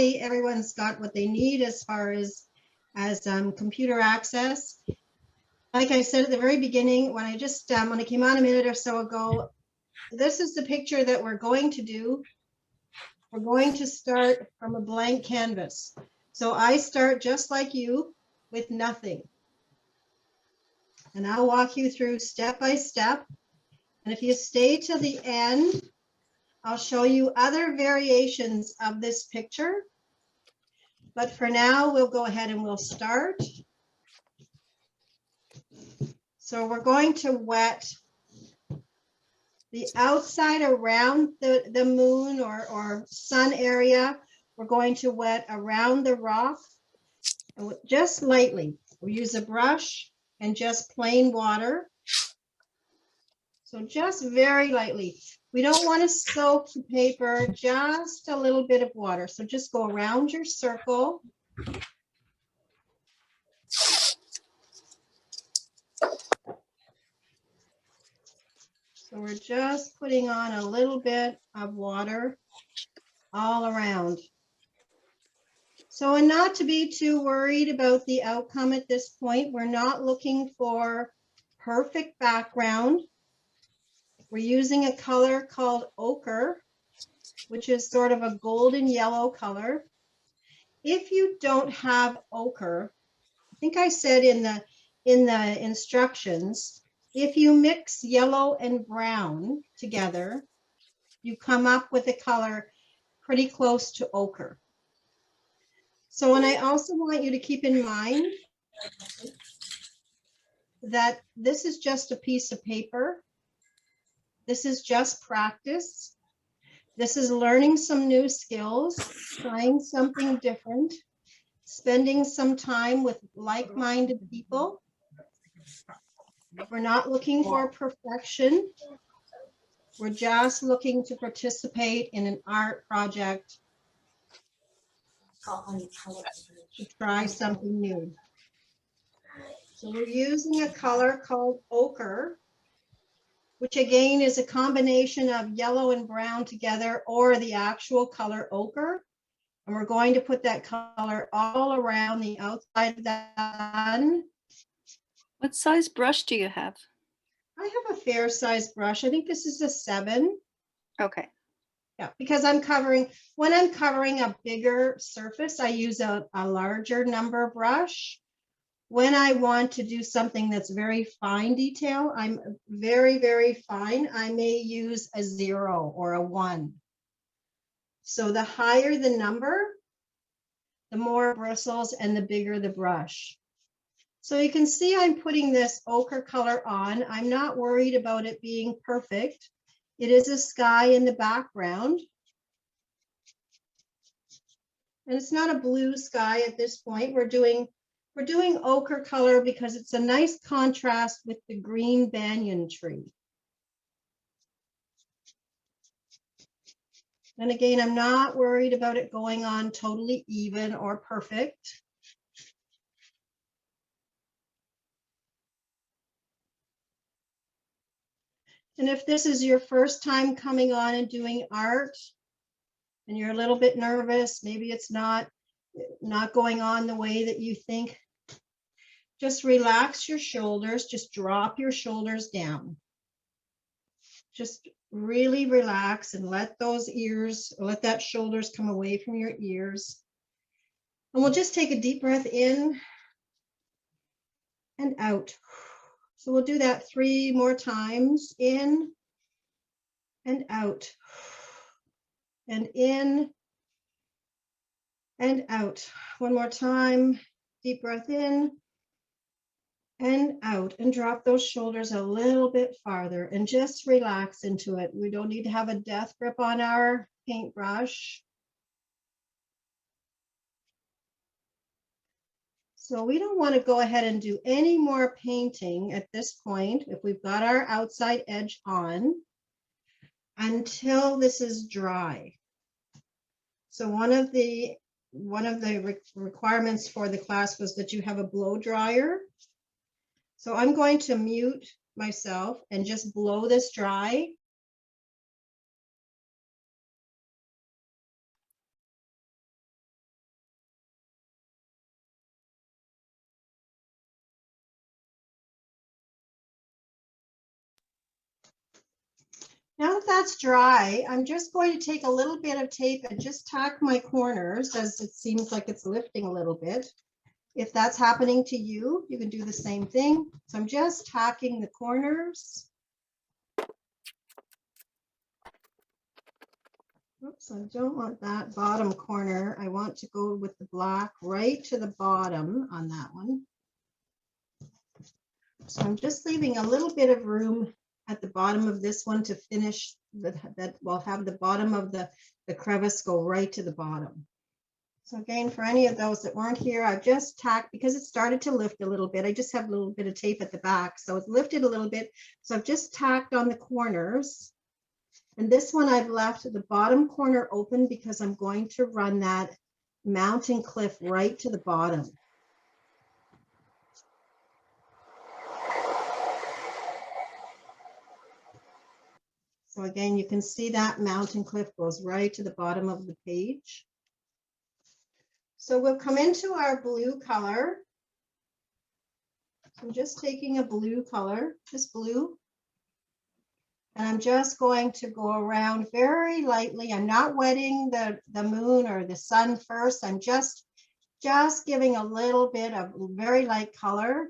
hopefully everyone's got what they need as far as computer access. Like I said at the very beginning, when I came on a minute or so ago, this is the picture that we're going to do. We're going to start from a blank canvas. So I start just like you with nothing. And I'll walk you through step by step. And if you stay till the end, I'll show you other variations of this picture. But for now, we'll go ahead and we'll start. So we're going to wet the outside around the moon or sun area. We're going to wet around the rock just lightly. We use a brush and just plain water. So just very lightly. We don't want to soak the paper, just a little bit of water. So just go around your circle. So we're just putting on a little bit of water all around. So, and not to be too worried about the outcome at this point, we're not looking for perfect background. We're using a color called ochre, which is sort of a golden yellow color. If you don't have ochre, I think I said in the instructions, if you mix yellow and brown together, you come up with a color pretty close to ochre. So, and I also want you to keep in mind that this is just a piece of paper. This is just practice. This is learning some new skills, trying something different, spending some time with like-minded people. We're not looking for perfection. We're just looking to participate in an art project to try something new. So we're using a color called ochre, which again is a combination of yellow and brown together, or the actual color ochre. And we're going to put that color all around the outside of the sun. What size brush do you have? I have a fair size brush. I think this is a 7. Okay. Yeah, because when I'm covering a bigger surface, I use a larger number brush. When I want to do something that's very fine detail, I'm very, very fine, I may use a 0 or a 1. So the higher the number, the more bristles and the bigger the brush. So you can see I'm putting this ochre color on. I'm not worried about it being perfect. It is a sky in the background. And it's not a blue sky at this point. We're doing ochre color because it's a nice contrast with the green banyan tree. And again, I'm not worried about it going on totally even or perfect. And if this is your first time coming on and doing art, and you're a little bit nervous, maybe it's not going on the way that you think, just relax your shoulders, just drop your shoulders down. Just really relax and let that shoulders come away from your ears. And we'll just take a deep breath in and out. So we'll do that 3 more times, in and out, and in and out. One more time, deep breath in and out, and drop those shoulders a little bit farther and just relax into it. We don't need to have a death grip on our paintbrush. So we don't want to go ahead and do any more painting at this point if we've got our outside edge on until this is dry. So one of the requirements for the class was that you have a blow dryer. So I'm going to mute myself and just blow this dry. Now that that's dry, I'm just going to take a little bit of tape and just tack my corners as it seems like it's lifting a little bit. If that's happening to you, you can do the same thing. So I'm just tacking the corners. Oops, I don't want that bottom corner. I want to go with the black right to the bottom on that one. So I'm just leaving a little bit of room at the bottom of this one to finish that will have the bottom of the crevice go right to the bottom. So again, for any of those that weren't here, I've just tacked because it started to lift a little bit. I just have a little bit of tape at the back. So it's lifted a little bit. So I've just tacked on the corners. And this one I've left the bottom corner open because I'm going to run that mountain cliff right to the bottom. So again, you can see that mountain cliff goes right to the bottom of the page. So we'll come into our blue color. So I'm just taking a blue color, just blue. And I'm just going to go around very lightly. I'm not wetting the moon or the sun first. I'm just giving a little bit of very light color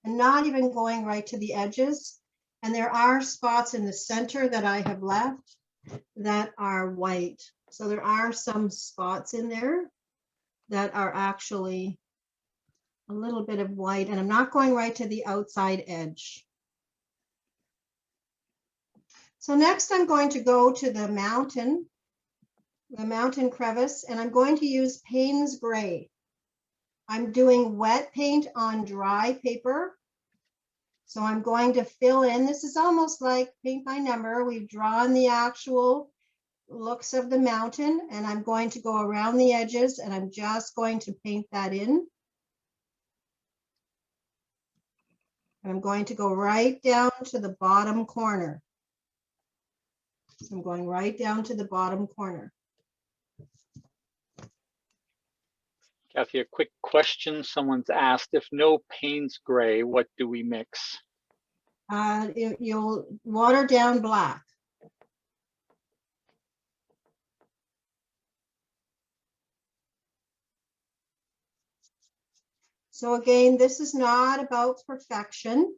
and not even going right to the edges. And there are spots in the center that I have left that are white. So there are some spots in there that are actually a little bit of white, and I'm not going right to the outside edge. So next I'm going to go to the mountain crevice, and I'm going to use Payne's Gray. I'm doing wet paint on dry paper. So I'm going to fill in, this is almost like paint by number. We've drawn the actual looks of the mountain, and I'm going to go around the edges, and I'm just going to paint that in. And I'm going to go right down to the bottom corner. So I'm going right down to the bottom corner. Cathy, a quick question. Someone's asked, if no Payne's Gray, what do we mix? You'll water down black. So again, this is not about perfection.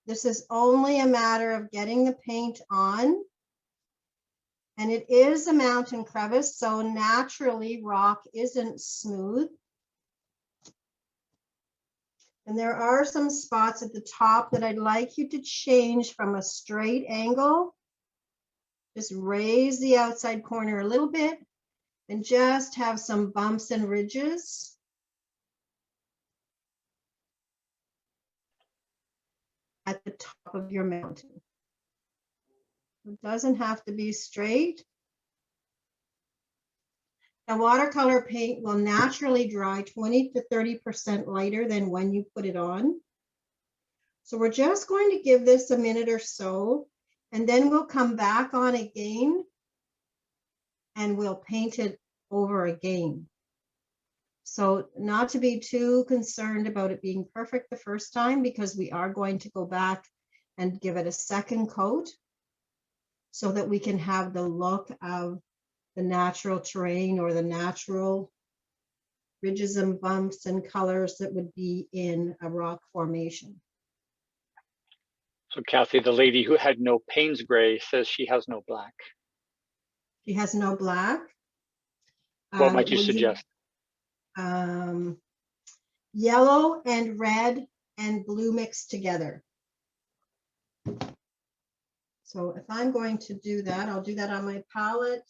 This is only a matter of getting the paint on. And it is a mountain crevice, so naturally rock isn't smooth. And there are some spots at the top that I'd like you to change from a straight angle. Just raise the outside corner a little bit and just have some bumps and ridges. At the top of your mountain. It doesn't have to be straight. Now, watercolor paint will naturally dry 20 to 30% lighter than when you put it on. So we're just going to give this a minute or so, and then we'll come back on again and we'll paint it over again. So not to be too concerned about it being perfect the first time, because we are going to go back and give it a second coat so that we can have the look of the natural terrain or the natural ridges and bumps and colors that would be in a rock formation. So Cathy, the lady who had no Payne's Gray says she has no black. She has no black. What might you suggest? Yellow and red and blue mixed together. So if I'm going to do that, I'll do that on my palette.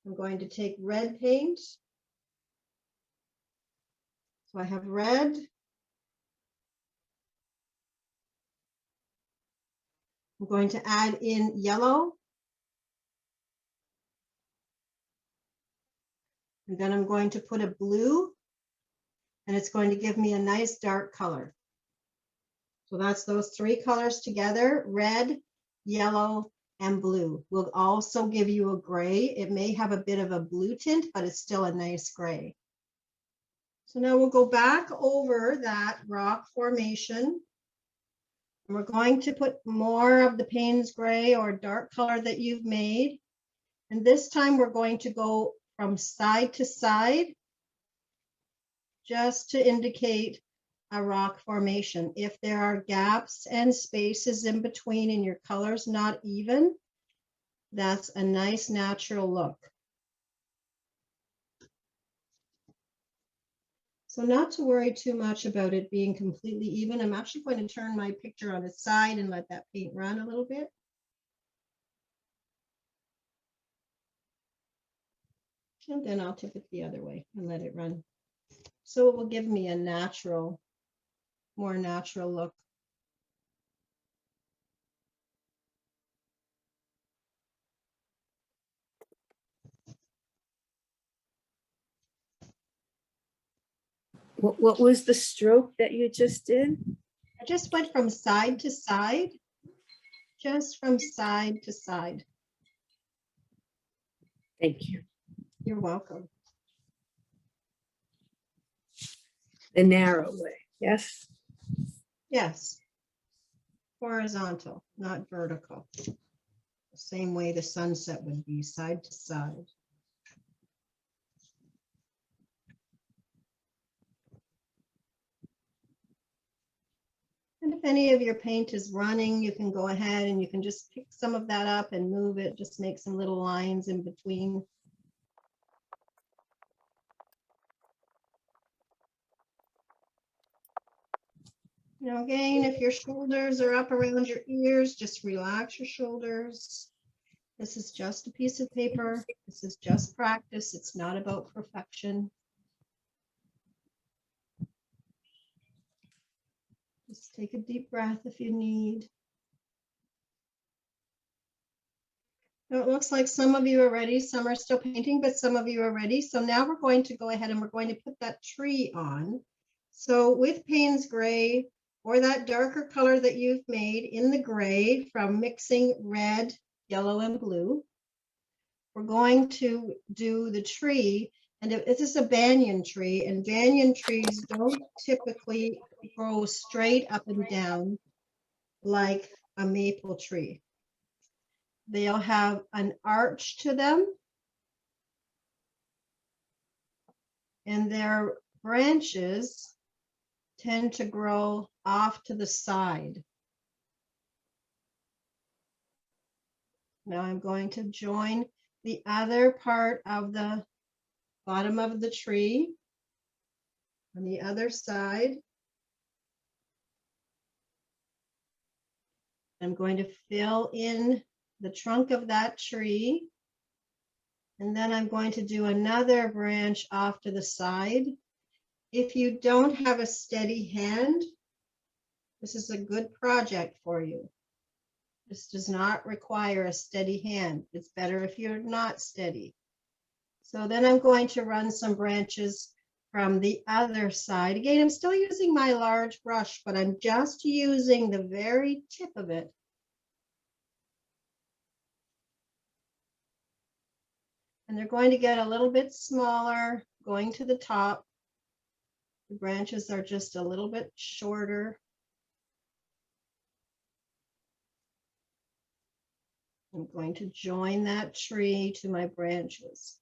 I'm going to take red paint. So I have red. I'm going to add in yellow. And then I'm going to put a blue, and it's going to give me a nice dark color. So that's those three colors together, red, yellow, and blue. Will also give you a gray. It may have a bit of a blue tint, but it's still a nice gray. So now we'll go back over that rock formation. We're going to put more of the Payne's gray or dark color that you've made. And this time we're going to go from side to side just to indicate a rock formation. If there are gaps and spaces in between and your color's not even, that's a nice natural look. So not to worry too much about it being completely even. I'm actually going to turn my picture on its side and let that paint run a little bit. And then I'll tip it the other way and let it run. So it will give me a natural, more natural look. What was the stroke that you just did? I just went from side to side, just from side to side. Thank you. You're welcome. The narrow way, yes? Yes. Horizontal, not vertical. The same way the sunset would be, side to side. And if any of your paint is running, you can go ahead and you can just pick some of that up and move it, just make some little lines in between. You know, again, if your shoulders are up around your ears, just relax your shoulders. This is just a piece of paper. This is just practice. It's not about perfection. Just take a deep breath if you need. Now it looks like some of you are ready. Some are still painting, but some of you are ready. So now we're going to go ahead and we're going to put that tree on. So with Payne's gray or that darker color that you've made in the gray from mixing red, yellow, and blue, we're going to do the tree. And this is a banyan tree, and banyan trees don't typically grow straight up and down like a maple tree. They'll have an arch to them, and their branches tend to grow off to the side. Now I'm going to join the other part of the bottom of the tree on the other side. I'm going to fill in the trunk of that tree, and then I'm going to do another branch off to the side. If you don't have a steady hand, this is a good project for you. This does not require a steady hand. It's better if you're not steady. So then I'm going to run some branches from the other side. Again, I'm still using my large brush, but I'm just using the very tip of it. And they're going to get a little bit smaller going to the top. The branches are just a little bit shorter. I'm going to join that tree to my branches.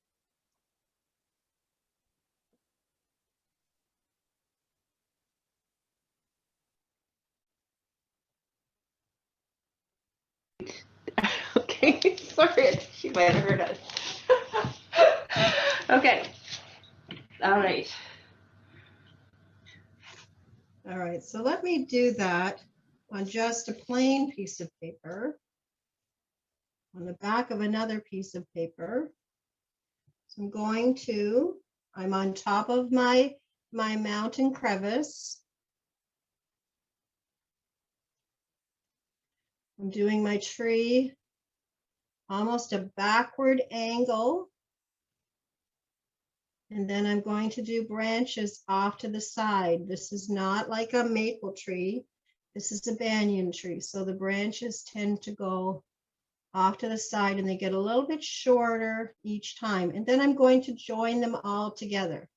Okay, sorry, I think she might have heard us. Okay, all right. All right, so let me do that on just a plain piece of paper, on the back of another piece of paper. So I'm on top of my mountain crevice. I'm doing my tree almost a backward angle. And then I'm going to do branches off to the side. This is not like a maple tree. This is a banyan tree. So the branches tend to go off to the side and they get a little bit shorter each time. And then I'm going to join them all together.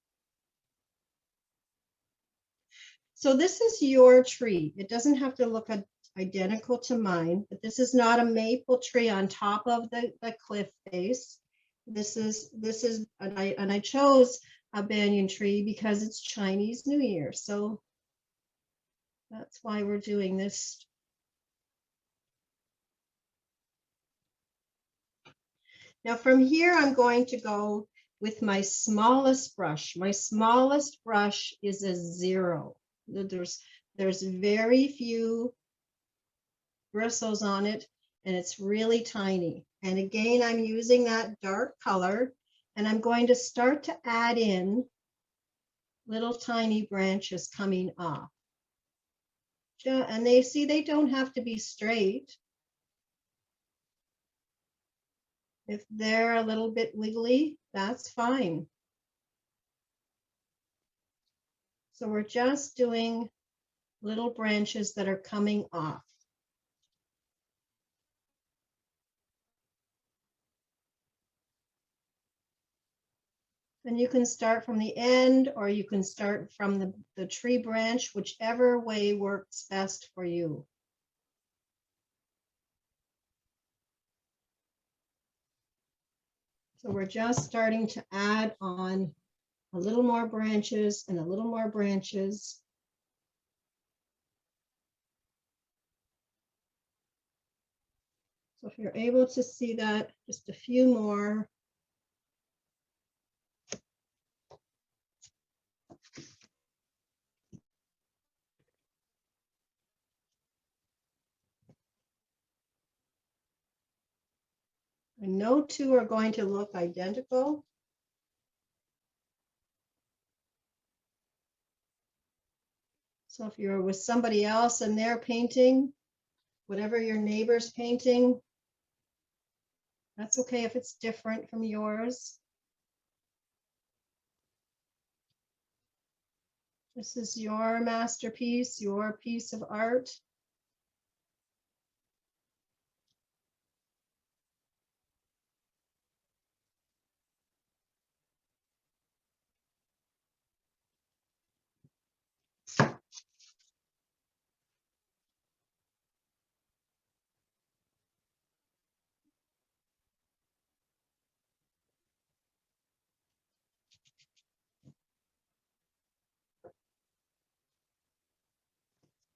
So this is your tree. It doesn't have to look identical to mine, but this is not a maple tree on top of the cliff face. This is, and I chose a banyan tree because it's Chinese New Year. So that's why we're doing this. Now from here, I'm going to go with my smallest brush. My smallest brush is a 0. There's very few bristles on it, and it's really tiny. And again, I'm using that dark color, and I'm going to start to add in little tiny branches coming off. And they don't have to be straight. If they're a little bit wiggly, that's fine. So we're just doing little branches that are coming off. And you can start from the end, or you can start from the tree branch, whichever way works best for you. So we're just starting to add on a little more branches and a little more branches. So if you're able to see that, just a few more. And no two are going to look identical. So if you're with somebody else and they're painting, whatever your neighbor's painting, that's okay if it's different from yours. This is your masterpiece, your piece of art.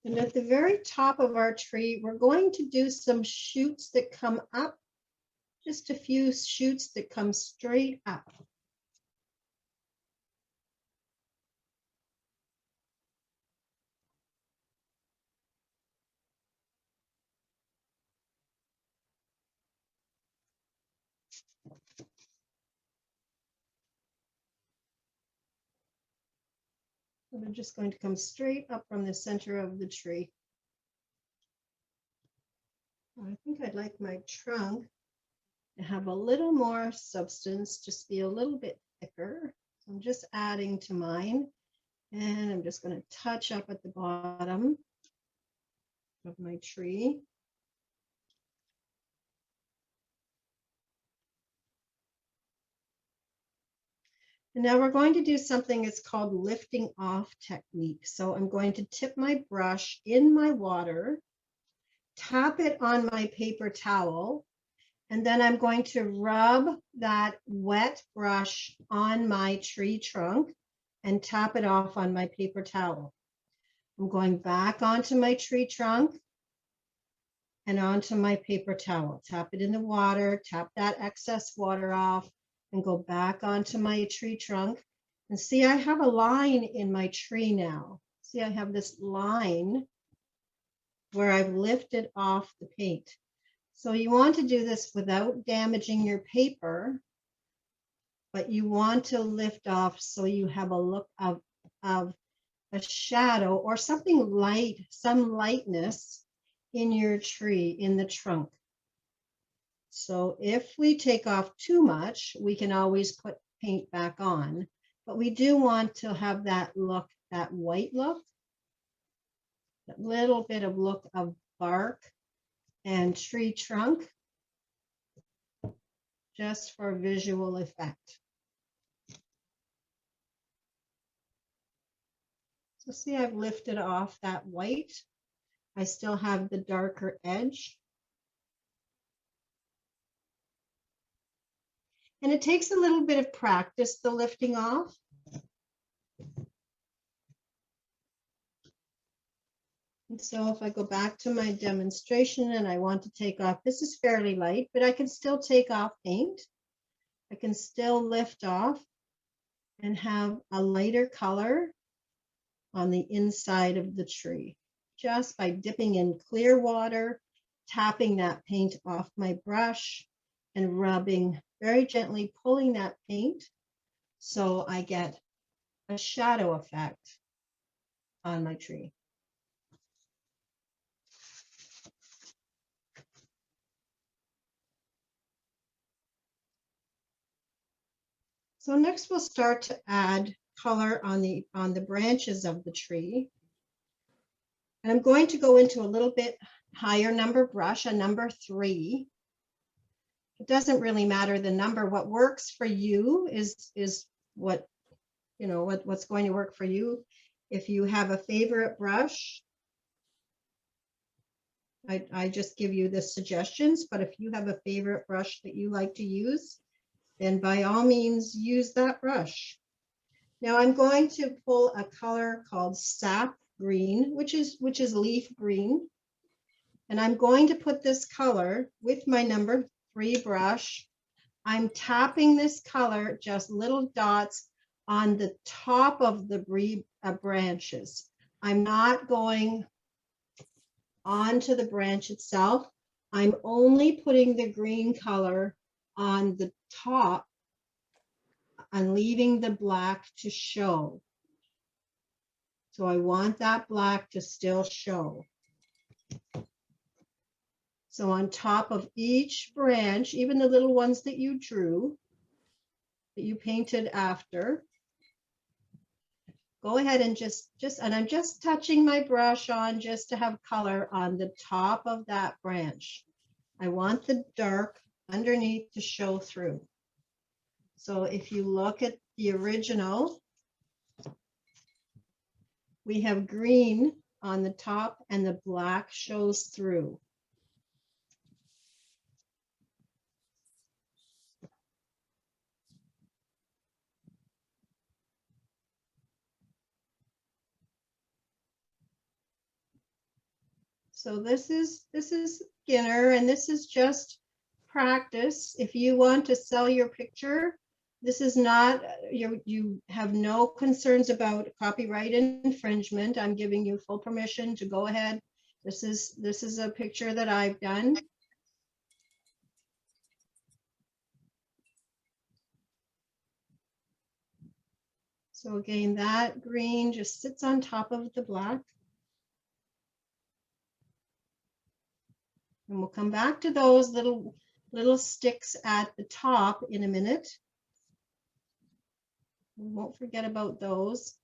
And at the very top of our tree, we're going to do some shoots that come up, just a few shoots that come straight up. So they're just going to come straight up from the center of the tree. I think I'd like my trunk to have a little more substance, just be a little bit thicker. So I'm just adding to mine, and I'm just going to touch up at the bottom of my tree. And now we're going to do something that's called lifting off technique. So I'm going to tip my brush in my water, tap it on my paper towel, and then I'm going to rub that wet brush on my tree trunk and tap it off on my paper towel. I'm going back onto my tree trunk and onto my paper towel. Tap it in the water, tap that excess water off, and go back onto my tree trunk. And see, I have a line in my tree now. See, I have this line where I've lifted off the paint. So you want to do this without damaging your paper, but you want to lift off so you have a look of a shadow or something light, some lightness in your tree, in the trunk. So if we take off too much, we can always put paint back on, but we do want to have that look, that white look, that little bit of look of bark and tree trunk, just for visual effect. So see, I've lifted off that white. I still have the darker edge. And it takes a little bit of practice, the lifting off. And so if I go back to my demonstration and I want to take off, this is fairly light, but I can still take off paint. I can still lift off and have a lighter color on the inside of the tree, just by dipping in clear water, tapping that paint off my brush and rubbing very gently, pulling that paint so I get a shadow effect on my tree. So next we'll start to add color on the branches of the tree. And I'm going to go into a little bit higher number brush, a number 3. It doesn't really matter the number. What works for you is what, you know, what's going to work for you. If you have a favorite brush, I just give you the suggestions, but if you have a favorite brush that you like to use, then by all means use that brush. Now I'm going to pull a color called sap green, which is leaf green. And I'm going to put this color with my number 3 brush. I'm tapping this color, just little dots on the top of the branches. I'm not going onto the branch itself. I'm only putting the green color on the top and leaving the black to show. So I want that black to still show. So on top of each branch, even the little ones that you drew, that you painted after, go ahead and and I'm just touching my brush on just to have color on the top of that branch. I want the dark underneath to show through. So if you look at the original, we have green on the top and the black shows through. So this is beginner, and this is just practice. If you want to sell your picture, this is not, you have no concerns about copyright infringement. I'm giving you full permission to go ahead. This is a picture that I've done. So again, that green just sits on top of the black. And we'll come back to those little sticks at the top in a minute. We won't forget about those.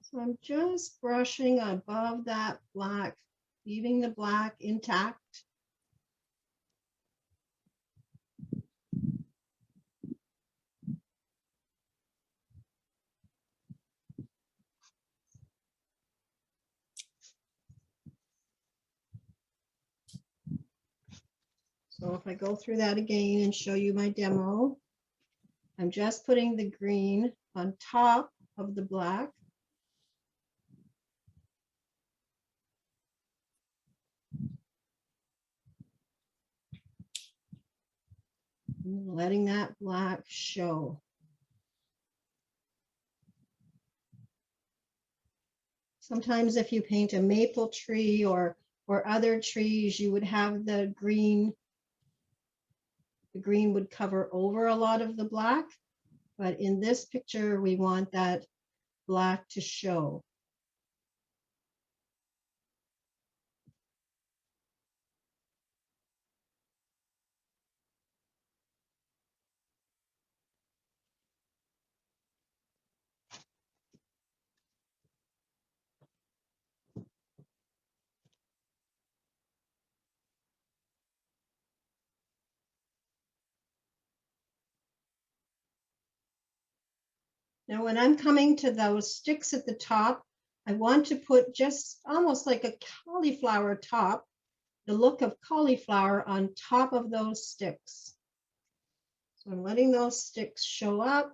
So I'm just brushing above that black, leaving the black intact. So if I go through that again and show you my demo, I'm just putting the green on top of the black. And letting that black show. Sometimes if you paint a maple tree or other trees, you would have the green would cover over a lot of the black, but in this picture, we want that black to show. Now, when I'm coming to those sticks at the top, I want to put just almost like a cauliflower top, the look of cauliflower on top of those sticks. So I'm letting those sticks show up.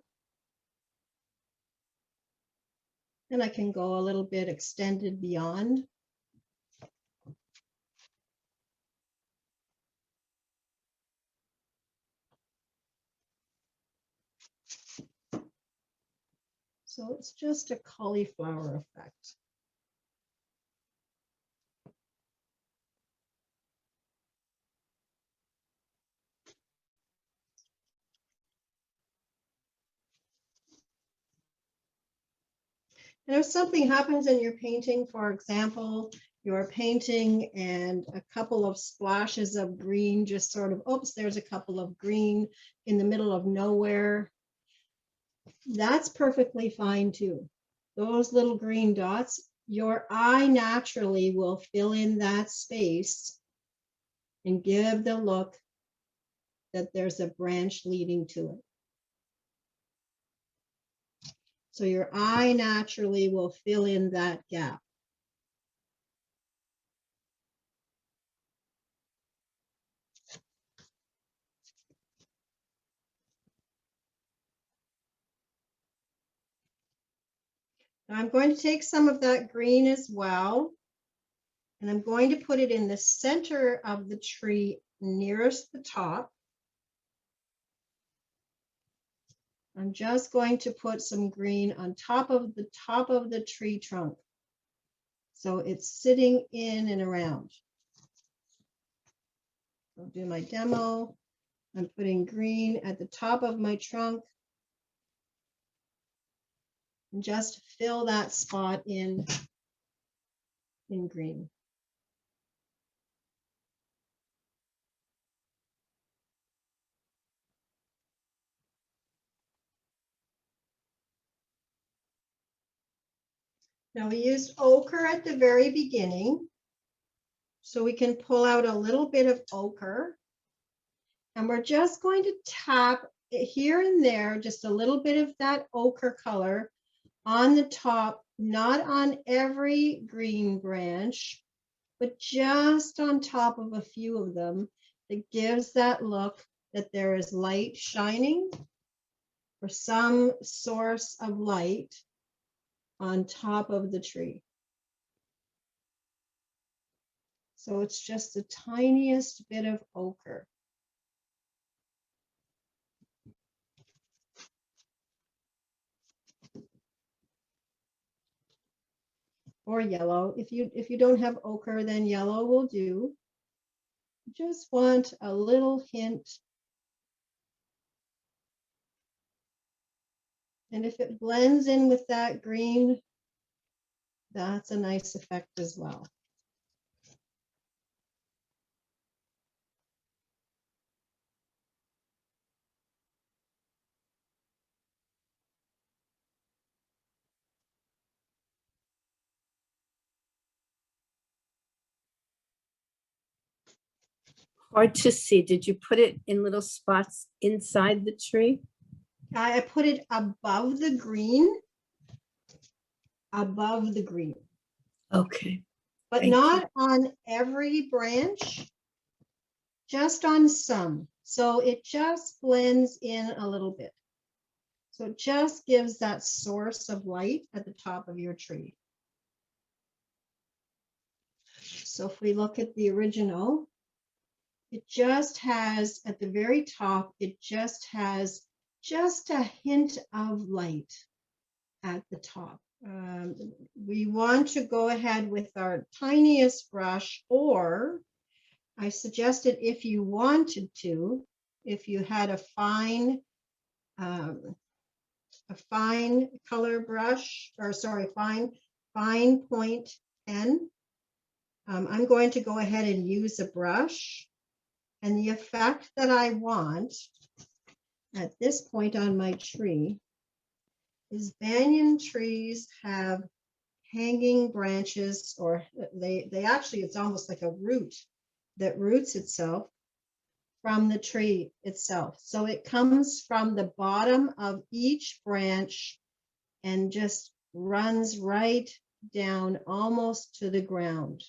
And I can go a little bit extended beyond. So it's just a cauliflower effect. And if something happens in your painting, for example, you're painting and a couple of splashes of green, just sort of, oops, there's a couple of green in the middle of nowhere. That's perfectly fine too. Those little green dots, your eye naturally will fill in that space and give the look that there's a branch leading to it. So your eye naturally will fill in that gap. Now I'm going to take some of that green as well, and I'm going to put it in the center of the tree nearest the top. I'm just going to put some green on top of the tree trunk. So it's sitting in and around. I'll do my demo. I'm putting green at the top of my trunk. And just fill that spot in green. Now we used ochre at the very beginning, so we can pull out a little bit of ochre. And we're just going to tap here and there, just a little bit of that ochre color on the top, not on every green branch, but just on top of a few of them. That gives that look that there is light shining or some source of light on top of the tree. So it's just the tiniest bit of ochre. Or yellow. If you don't have ochre, then yellow will do. Just want a little hint. And if it blends in with that green, that's a nice effect as well. Hard to see. Did you put it in little spots inside the tree? I put it above the green. Above the green. Okay. But Thank not on every branch, just on some. So it just blends in a little bit. So it just gives that source of light at the top of your tree. So if we look at the original, it just has at the very top, it just has just a hint of light at the top. We want to go ahead with our tiniest brush, or I suggested if you wanted to, if you had a fine color brush, or sorry, fine point pen. I'm going to go ahead and use a brush, and the effect that I want at this point on my tree is banyan trees have hanging branches, or they actually, it's almost like a root that roots itself from the tree itself. So it comes from the bottom of each branch and just runs right down almost to the ground.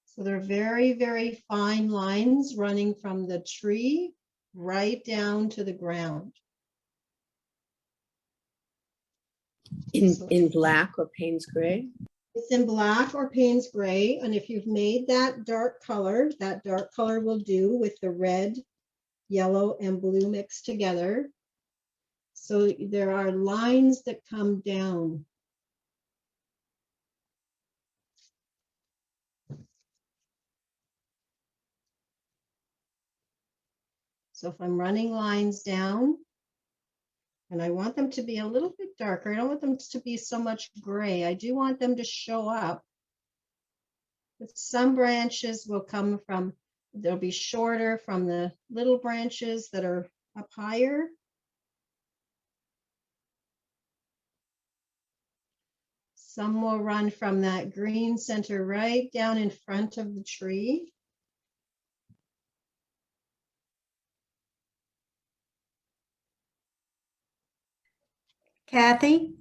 So they're very, very fine lines running from the tree right down to the ground. In black or Payne's gray? It's in black or Payne's gray, and if you've made that dark color will do with the red, yellow, and blue mixed together. So there are lines that come down. So if I'm running lines down, and I want them to be a little bit darker, I don't want them to be so much gray. I do want them to show up. But some branches will come from, they'll be shorter from the little branches that are up higher. Some will run from that green center right down in front of the tree. Kathy,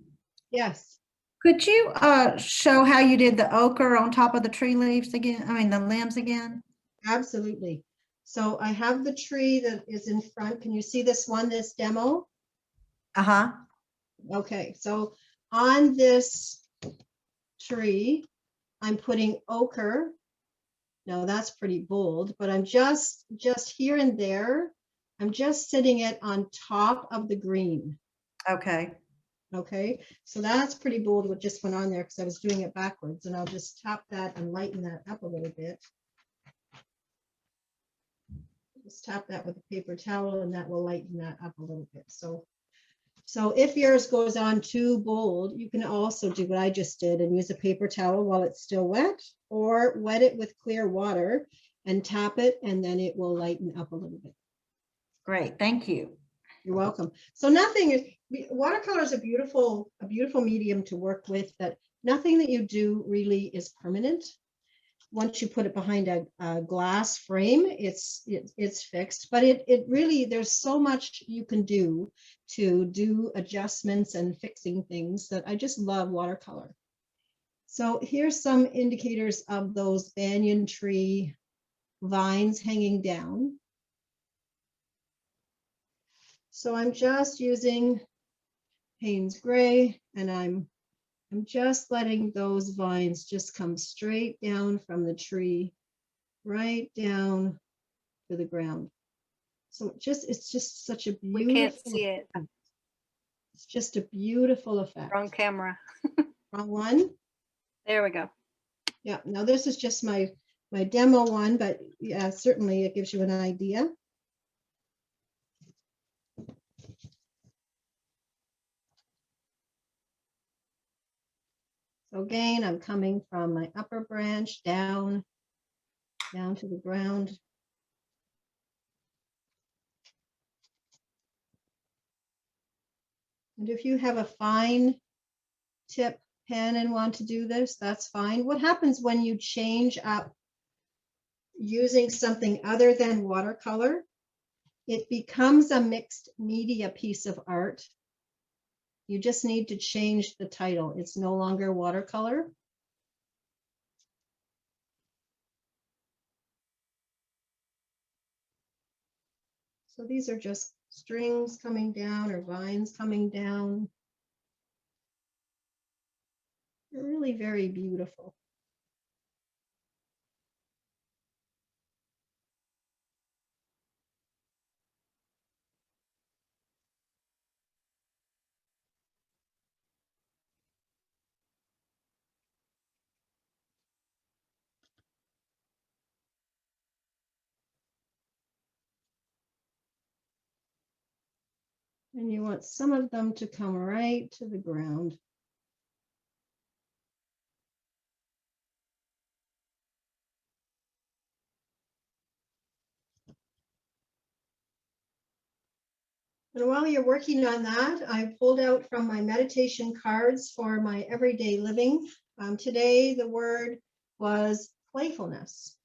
Yes, could you show how you did the ochre on top of the tree leaves again? I mean, the limbs again? absolutely. So I have the tree that is in front. Can you see this one, this demo? Uh-huh. Okay, so on this tree, I'm putting ochre. Now that's pretty bold, but I'm just here and there. I'm just sitting it on top of the green. Okay. Okay, so that's pretty bold what just went on there because I was doing it backwards, and I'll just tap that and lighten that up a little bit. Just tap that with a paper towel and that will lighten that up a little bit. So if yours goes on too bold, you can also do what I just did and use a paper towel while it's still wet, or wet it with clear water and tap it, and then it will lighten up a little bit. Great. Thank you. You're welcome. So nothing is, watercolor is a beautiful medium to work with, that nothing that you do really is permanent. Once you put it behind a glass frame, it's fixed, but it really, there's so much you can do to do adjustments and fixing things that I just love watercolor. So here's some indicators of those banyan tree vines hanging down. So I'm just using Payne's gray, and I'm just letting those vines just come straight down from the tree, right down to the ground. So it's just such a beautiful. We can't see it. effect. It's just a beautiful effect. Wrong camera. Wrong one. There we go. Yeah. Now this is just my demo one, but yeah, certainly it gives you an idea. So again, I'm coming from my upper branch down to the ground. And if you have a fine tip pen and want to do this, that's fine. What happens when you change up using something other than watercolor? It becomes a mixed media piece of art. You just need to change the title. It's no longer watercolor. So these are just strings coming down or vines coming down. They're really very beautiful. And you want some of them to come right to the ground. And while you're working on that, I pulled out from my meditation cards for my everyday living. Today, the word was playfulness.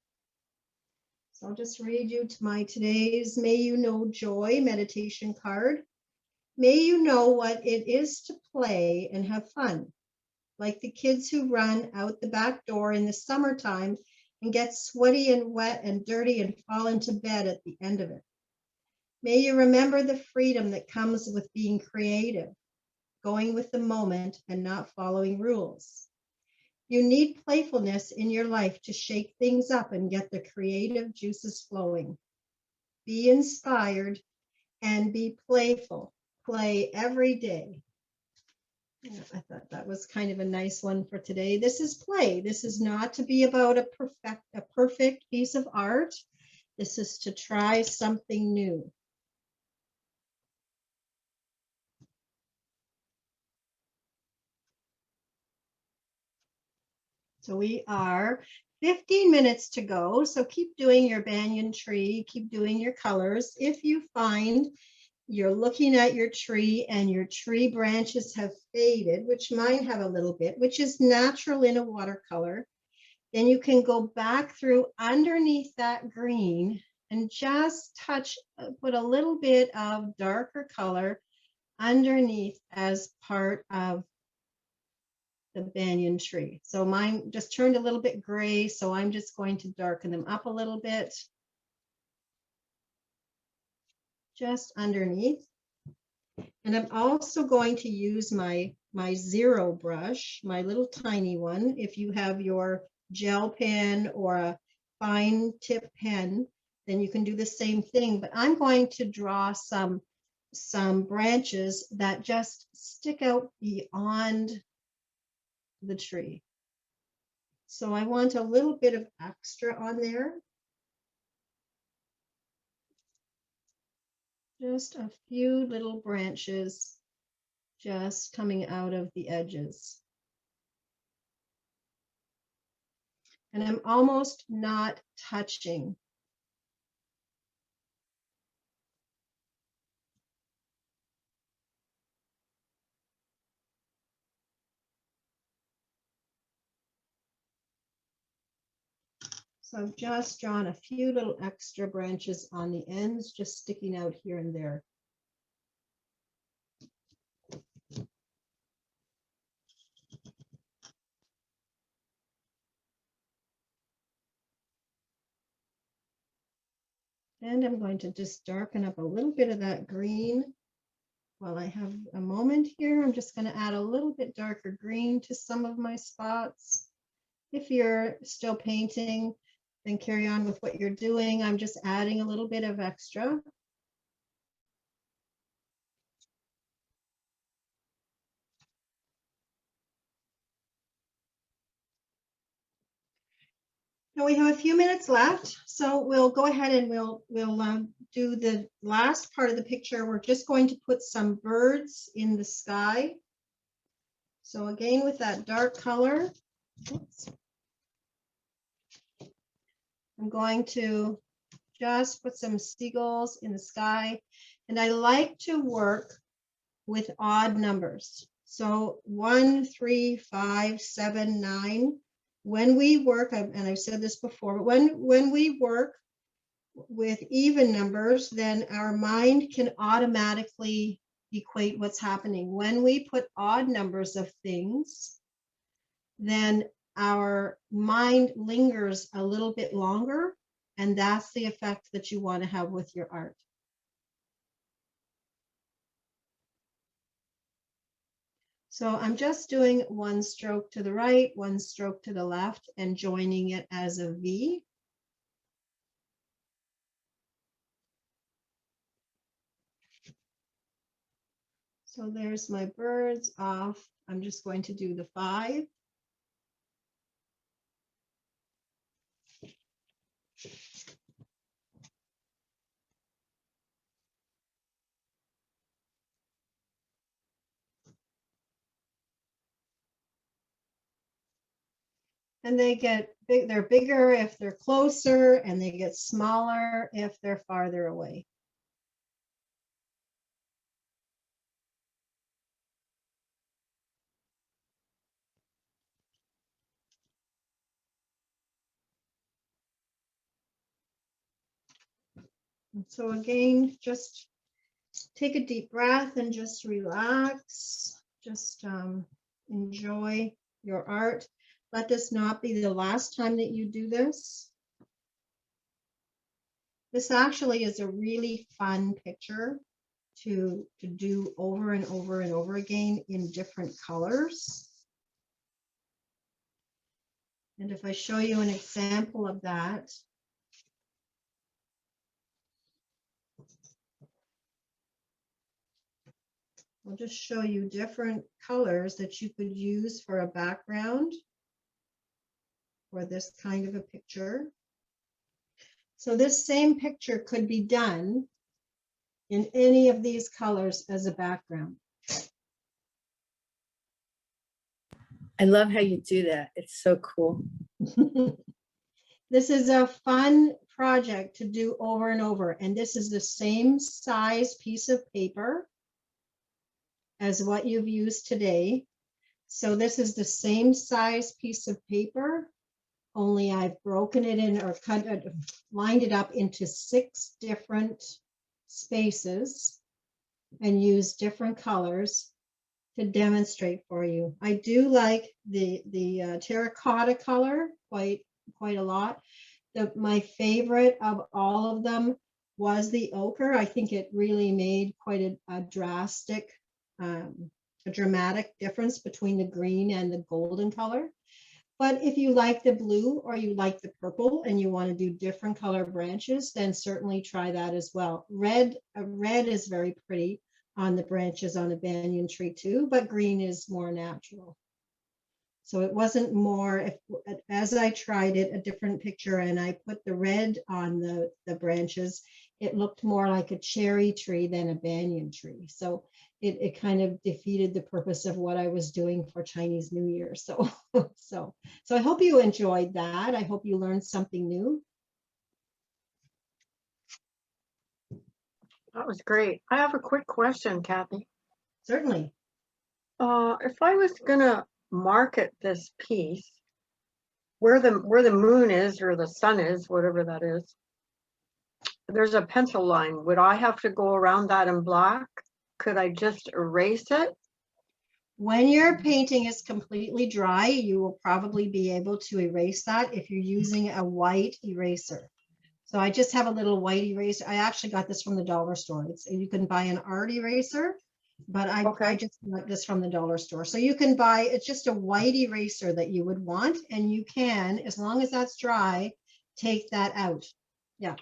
So I'll just read you to my today's May You Know Joy meditation card. May you know what it is to play and have fun, like the kids who run out the back door in the summertime and get sweaty and wet and dirty and fall into bed at the end of it. May you remember the freedom that comes with being creative, going with the moment and not following rules. You need playfulness in your life to shake things up and get the creative juices flowing. Be inspired and be playful. Play every day. Yeah, I thought that was kind of a nice one for today. This is play. This is not to be about a perfect piece of art. This is to try something new. So we are 15 minutes to go. So keep doing your banyan tree, keep doing your colors. If you find you're looking at your tree and your tree branches have faded, which mine have a little bit, which is natural in a watercolor, then you can go back through underneath that green and just touch, put a little bit of darker color underneath as part of the banyan tree. So mine just turned a little bit gray, so I'm just going to darken them up a little bit, just underneath. And I'm also going to use my zero brush, my little tiny one. If you have your gel pen or a fine tip pen, then you can do the same thing. But I'm going to draw some branches that just stick out beyond the tree. So I want a little bit of extra on there. Just a few little branches just coming out of the edges. And I'm almost not touching. So I've just drawn a few little extra branches on the ends, just sticking out here and there. And I'm going to just darken up a little bit of that green. While I have a moment here, I'm just going to add a little bit darker green to some of my spots. If you're still painting, then carry on with what you're doing. I'm just adding a little bit of extra. Now we have a few minutes left, so we'll go ahead and we'll do the last part of the picture. We're just going to put some birds in the sky. So again, with that dark color, oops, I'm going to just put some seagulls in the sky. And I like to work with odd numbers. So 1, 3, 5, 7, 9. When we work, and I've said this before, but when we work with even numbers, then our mind can automatically equate what's happening. When we put odd numbers of things, then our mind lingers a little bit longer, and that's the effect that you want to have with your art. So I'm just doing one stroke to the right, one stroke to the left, and joining it as a V. So there's my birds off. I'm just going to do the 5. And they get big, they're bigger if they're closer, and they get smaller if they're farther away. And so again, just take a deep breath and just relax. Just enjoy your art. Let this not be the last time that you do this. This actually is a really fun picture to do over and over and over again in different colors. And if I show you an example of that, I'll just show you different colors that you could use for a background for this kind of a picture. So this same picture could be done in any of these colors as a background. I love how you do that. It's so cool. This is a fun project to do over and over. And this is the same size piece of paper as what you've used today. So this is the same size piece of paper, only I've broken it in or cut it, lined it up into 6 different spaces and used different colors to demonstrate for you. I do like the terracotta color quite a lot. My favorite of all of them was the ochre. I think it really made quite a drastic, a dramatic difference between the green and the golden color. But if you like the blue or you like the purple and you want to do different color branches, then certainly try that as well. Red is very pretty on the branches on a banyan tree too, but green is more natural. So it wasn't more, as I tried it, a different picture, and I put the red on the branches, it looked more like a cherry tree than a banyan tree. So it kind of defeated the purpose of what I was doing for Chinese New Year. So I hope you enjoyed that. I hope you learned something new. That was great. I have a quick question, Kathy. Certainly. If I was gonna market this piece, where the moon is or the sun is, whatever that is, there's a pencil line. Would I have to go around that in black? Could I just erase it? When your painting is completely dry, you will probably be able to erase that if you're using a white eraser. So I just have a little white eraser. I actually got this from the dollar store. You can buy an art eraser, but I just got this from the dollar store. So you can buy, it's just a white eraser that you would want, and you can, as long as that's dry, take that out. Yeah.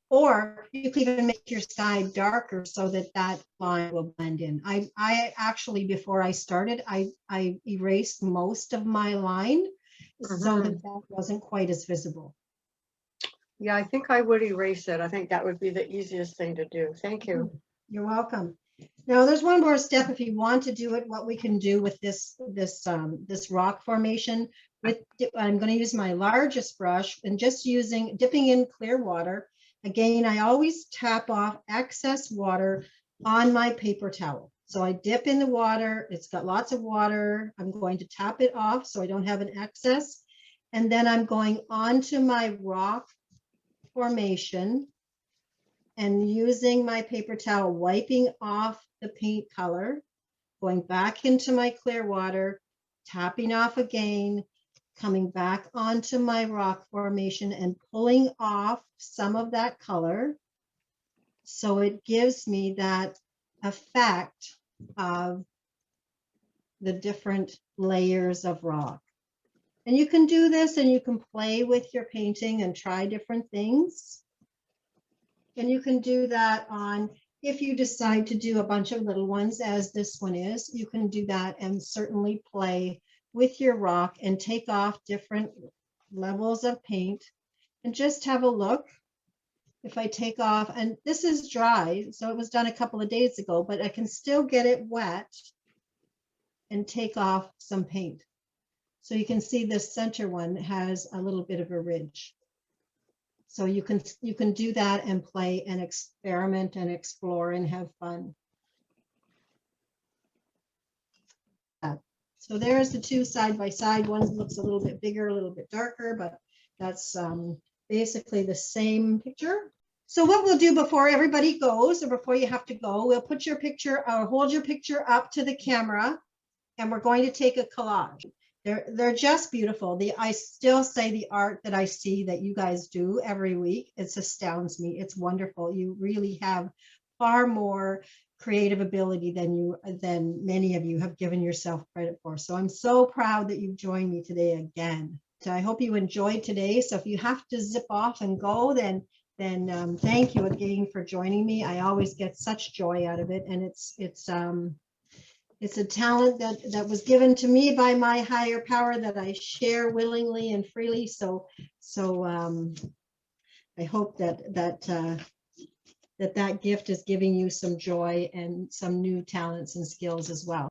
Or you can even make your sky darker so that that line will blend in. I actually, before I started, I erased most of my line so that that wasn't quite as visible. Yeah, I think I would erase it. I think that would be the easiest thing to do. Thank you. You're welcome. Now there's one more step if you want to do it, what we can do with this rock formation. I'm going to use my largest brush and just dipping in clear water. Again, I always tap off excess water on my paper towel. So I dip in the water, it's got lots of water. I'm going to tap it off so I don't have an excess. And then I'm going onto my rock formation and using my paper towel, wiping off the paint color, going back into my clear water, tapping off again, coming back onto my rock formation and pulling off some of that color. So it gives me that effect of the different layers of rock. And you can do this and you can play with your painting and try different things. And you can do that on, if you decide to do a bunch of little ones as this one is, you can do that and certainly play with your rock and take off different levels of paint and just have a look. If I take off, and this is dry, so it was done a couple of days ago, but I can still get it wet and take off some paint. So you can see this center one has a little bit of a ridge. So you can do that and play and experiment and explore and have fun. So there's the two side by side. One looks a little bit bigger, a little bit darker, but that's basically the same picture. So what we'll do before everybody goes, or before you have to go, we'll put your picture or hold your picture up to the camera, and we're going to take a collage. They're just beautiful. I still say the art that I see that you guys do every week, it astounds me. It's wonderful. You really have far more creative ability than many of you have given yourself credit for. So I'm so proud that you've joined me today again. So I hope you enjoyed today. So if you have to zip off and go, then thank you again for joining me. I always get such joy out of it, and it's a talent that was given to me by my higher power that I share willingly and freely. So I hope that gift is giving you some joy and some new talents and skills as well.